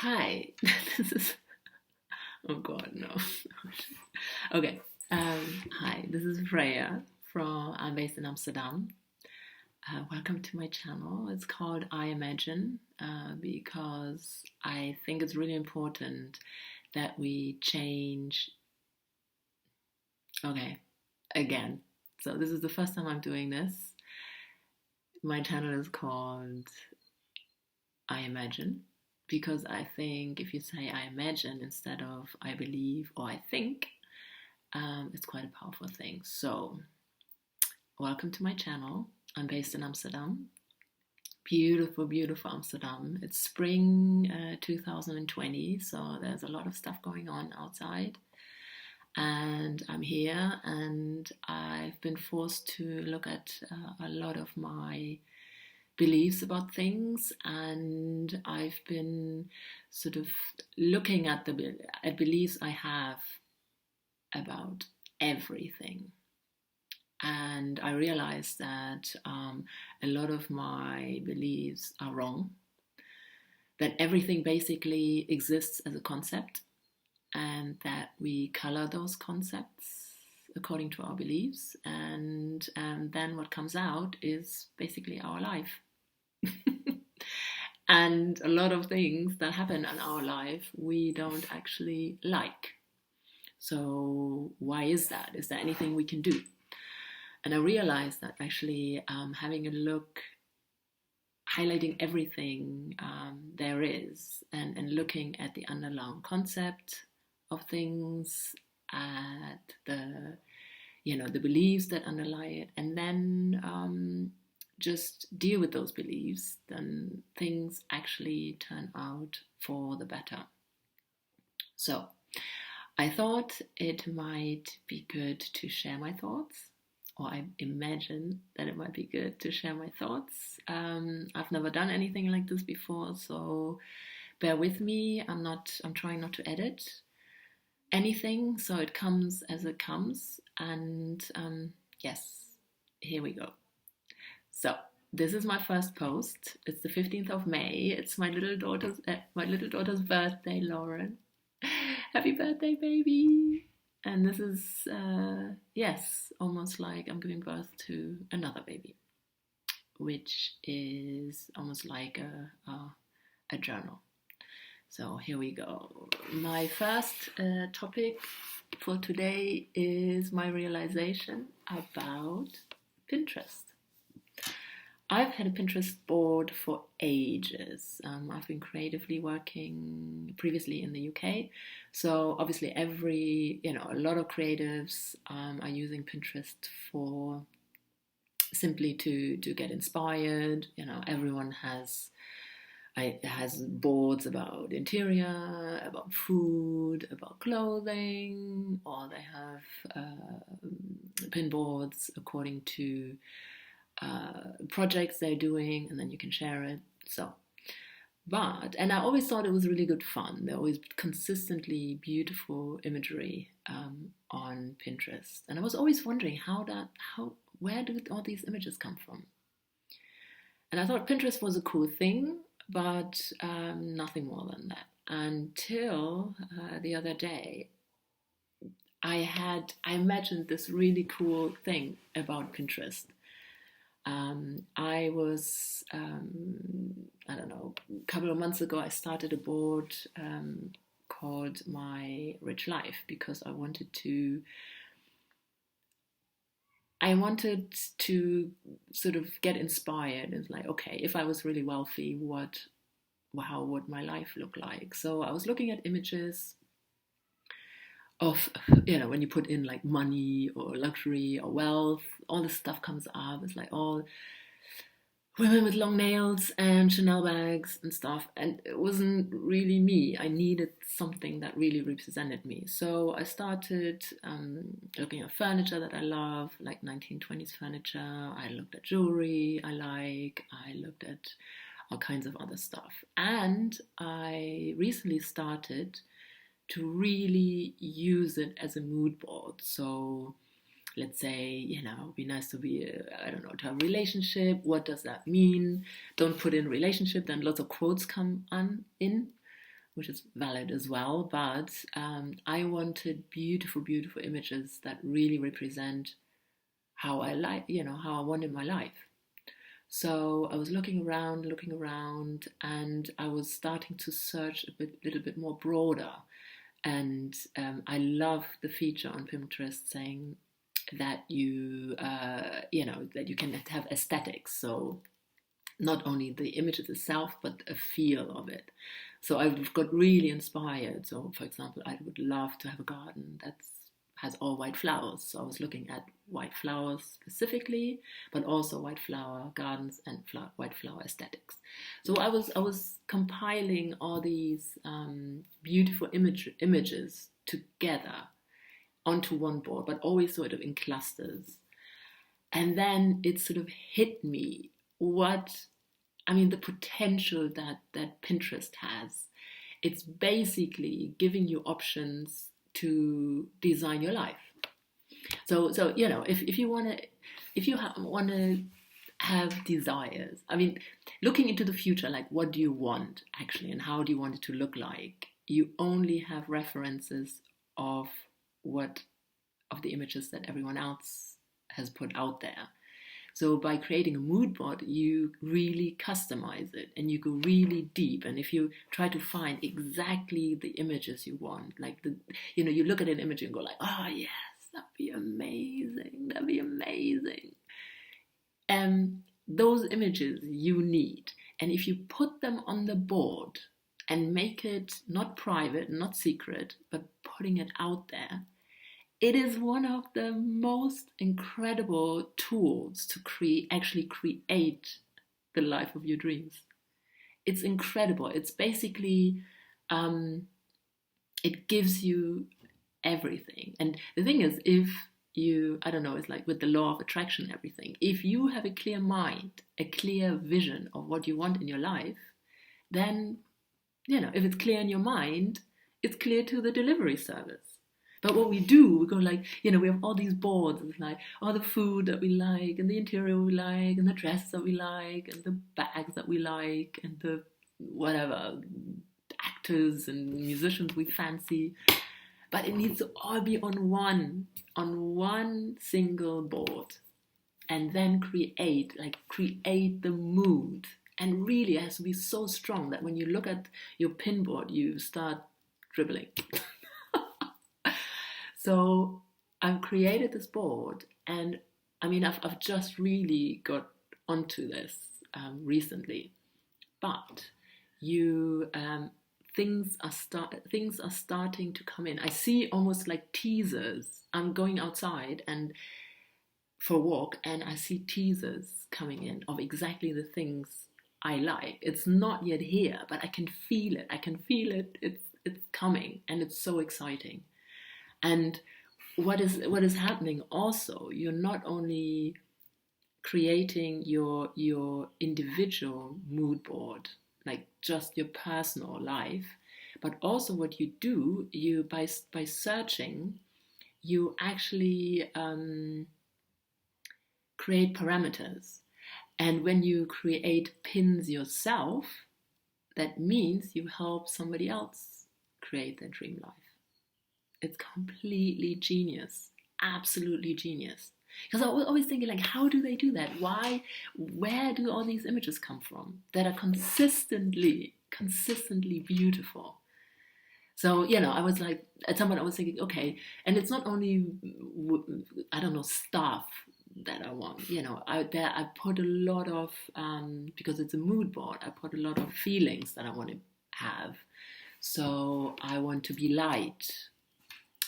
Hi, this is. Oh God, no. Okay. Hi, this is Freya from. I'm based in Amsterdam. Welcome to my channel. It's called I Imagine because I think it's really important that we change. Okay, again. So this is the first time I'm doing this. My channel is called I Imagine because I think if you say I imagine instead of I believe or I think, it's quite a powerful thing. So, welcome to my channel. I'm based in Amsterdam. Beautiful, beautiful Amsterdam. It's spring 2020, so there's a lot of stuff going on outside. And I'm here, and I've been forced to look at a lot of my beliefs about things, and I've been sort of looking at at beliefs I have about everything. And I realized that a lot of my beliefs are wrong, that everything basically exists as a concept, and that we color those concepts according to our beliefs, and then what comes out is basically our life. And a lot of things that happen in our life we don't actually like. So why is that? Is there anything we can do? And I realized that actually having a look, highlighting everything there is, and looking at the underlying concept of things, at the beliefs that underlie it, and then just deal with those beliefs, then things actually turn out for the better. So I thought it might be good to share my thoughts, or I imagine that it might be good to share my thoughts. I've never done anything like this before, so bear with me. I'm trying not to edit anything, so it comes as it comes. And yes, here we go. So this is my first post. It's the 15th of May. It's my little daughter's birthday, Lauren. Happy birthday, baby! And this is, yes, almost like I'm giving birth to another baby, which is almost like a journal. So here we go. My first topic for today is my realization about Pinterest. I've had a Pinterest board for ages. I've been creatively working previously in the UK. So obviously a lot of creatives are using Pinterest for simply to get inspired. Everyone has boards about interior, about food, about clothing, or they have pin boards according to projects they're doing, and then you can share it. And I always thought it was really good fun. There always consistently beautiful imagery on Pinterest, and I was always wondering where do all these images come from? And I thought Pinterest was a cool thing, but nothing more than that. Until the other day, I imagined this really cool thing about Pinterest. I was, I don't know, a couple of months ago, I started a board called My Rich Life because I wanted to sort of get inspired. It's like, okay, if I was really wealthy, how would my life look like? So I was looking at images of, when you put in like money or luxury or wealth, all this stuff comes up. It's like all women with long nails and Chanel bags and stuff. And it wasn't really me. I needed something that really represented me. So I started looking at furniture that I love, like 1920s furniture. I looked at jewelry I looked at all kinds of other stuff. And I recently started to really use it as a mood board. So let's say, it'd be nice to to have a relationship. What does that mean? Don't put in relationship, then lots of quotes come in. which is valid as well. But I wanted beautiful, beautiful images that really represent how I like, how I wanted my life. So I was looking around, and I was starting to search little bit more broader. And I love the feature on Pinterest saying that that you can have aesthetics. So not only the images itself, but a feel of it. So I got really inspired. So, for example, I would love to have a garden that has all white flowers. So I was looking at white flowers specifically, but also white flower gardens and white flower aesthetics. So I was compiling all these beautiful images together onto one board, but always sort of in clusters. And then it sort of hit me the potential that Pinterest has. It's basically giving you options to design your life. So if you want to have desires, looking into the future, like what do you want actually, and how do you want it to look like? You only have references of the images that everyone else has put out there. So by creating a mood board, you really customize it and you go really deep. And if you try to find exactly the images you want, like you look at an image and go like, oh yes, that'd be amazing. That'd be amazing. Those images you need. And if you put them on the board and make it not private, not secret, but putting it out there, it is one of the most incredible tools to actually create the life of your dreams. It's incredible. It's basically, it gives you everything. And the thing is, if you, it's like with the law of attraction, everything. If you have a clear mind, a clear vision of what you want in your life, then, if it's clear in your mind, it's clear to the delivery service. But what we do, we go like, we have all these boards, it's like all the food that we like, and the interior we like, and the dress that we like, and the bags that we like, and the whatever, actors and musicians we fancy. But it needs to all be on one single board. And then create the mood. And really, it has to be so strong that when you look at your pin board, you start dribbling. So I've created this board, and I've just really got onto this recently. But things are starting to come in. I see almost like teasers. I'm going outside and for a walk, and I see teasers coming in of exactly the things I like. It's not yet here, but I can feel it. It's coming, and it's so exciting. And what is happening also, you're not only creating your individual mood board, like just your personal life, but also what you do, by searching, you actually create parameters. And when you create pins yourself, that means you help somebody else create their dream life. It's completely genius, absolutely genius. Because I was always thinking, like, how do they do that? Where do all these images come from that are consistently beautiful? So, I was like, at some point I was thinking, okay, and it's not only, stuff that I want, I put a lot of, because it's a mood board, I put a lot of feelings that I want to have. So I want to be light.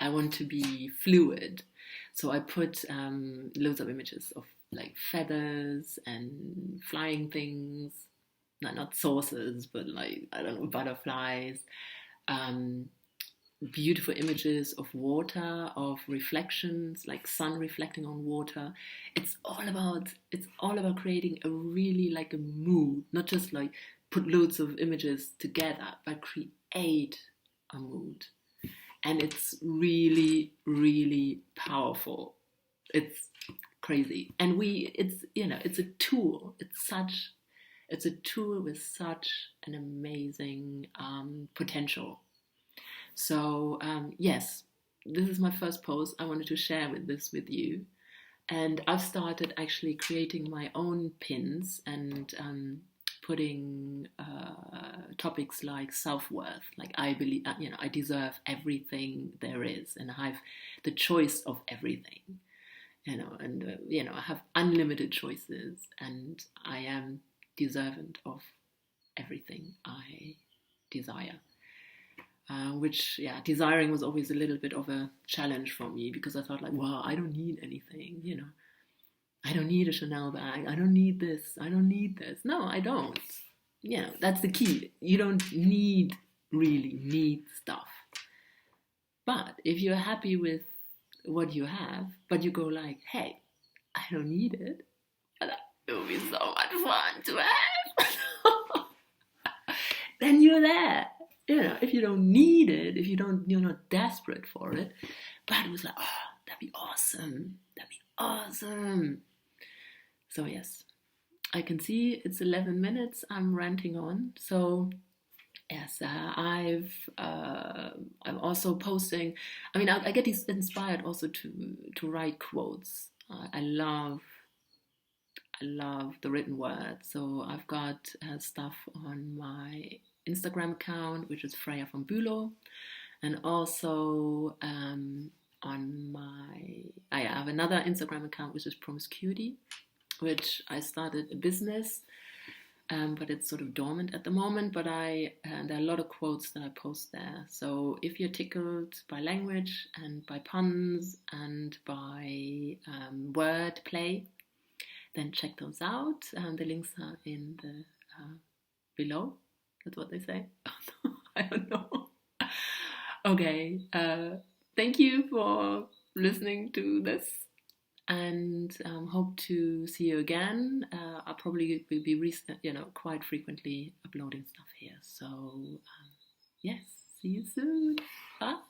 I want to be fluid. So I put loads of images of like feathers and flying things, not saucers, but like, butterflies, beautiful images of water, of reflections, like sun reflecting on water. It's all about creating a really like a mood, not just like put loads of images together, but create a mood. And it's really, really powerful. It's crazy. And it's a tool. It's a tool with such an amazing potential. So yes, this is my first post. I wanted to share this with you. And I've started actually creating my own pins and putting topics like self-worth, like I believe, I deserve everything there is, and I have the choice of everything, and I have unlimited choices, and I am deserving of everything I desire. Which, yeah, desiring was always a little bit of a challenge for me, because I thought, like, wow, I don't need anything, I don't need a Chanel bag. I don't need this. I don't need this. No, I don't. That's the key. You don't really need stuff. But if you're happy with what you have, but you go like, hey, I don't need it, but it would be so much fun to have. Then you're there. If you don't need it, if you're not desperate for it, but it was like, oh, that'd be awesome. That'd be awesome. So yes, I can see it's 11 minutes. I'm ranting on. So yes, I'm also posting. I mean, I get inspired also to write quotes. I love the written word. So I've got stuff on my Instagram account, which is Freya from Bülow, and also I have another Instagram account, which is Promiscuity, which I started a business, but it's sort of dormant at the moment. But there are a lot of quotes that I post there. So if you're tickled by language and by puns and by word play, then check those out. The links are in the below. That's what they say. I don't know. Okay. Thank you for listening to this, and hope to see you again. I probably will be quite frequently uploading stuff here. So yes, see you soon. Bye.